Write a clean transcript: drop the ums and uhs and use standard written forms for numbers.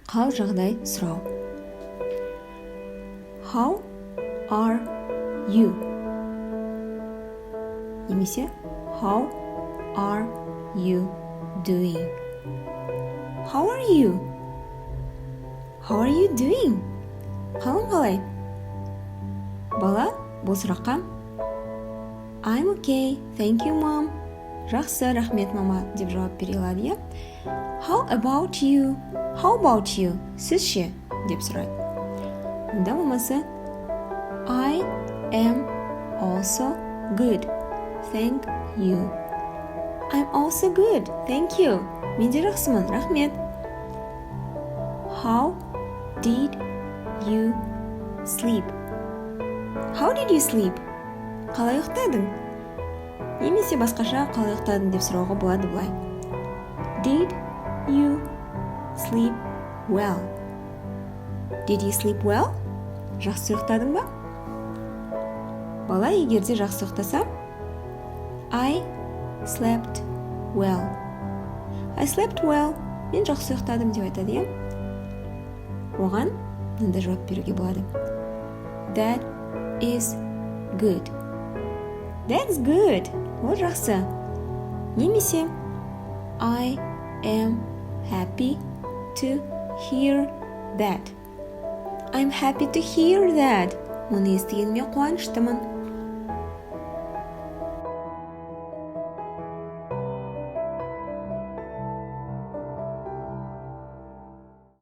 қал-жағдай сұрау. How are you? Немесе How are you doing? How are you? How are you doing? Қалың қалай? Бала бұл сұраққа I'm okay, thank you mom. Жақсы, рахмет мама деп жауап бере алады, иә? How about you? How about you? Сіз ше? Деп сұрайды. Онда болмаса I am also good. Thank you. I'm also good. Thank you. Мен де жақсымын, рахмет. How did you sleep? How did you sleep? Қалай ұйықтадың? Немесе басқаша қалай ұйықтадың деп сұрауға болады былай. Did you sleep well? Did you sleep well? Жақсы ұйықтадың ба? Бала егерде жақсы ұйықтаса, I slept well. I slept well. Мен жақсы ұйықтадым деп айтады, иә? Оған мынандай жауап беруге болады. That is good. That's good. Ол жақсы. Немесе I am happy to hear that. I'm happy to hear that. Мұны естігеніме қуаныштымын.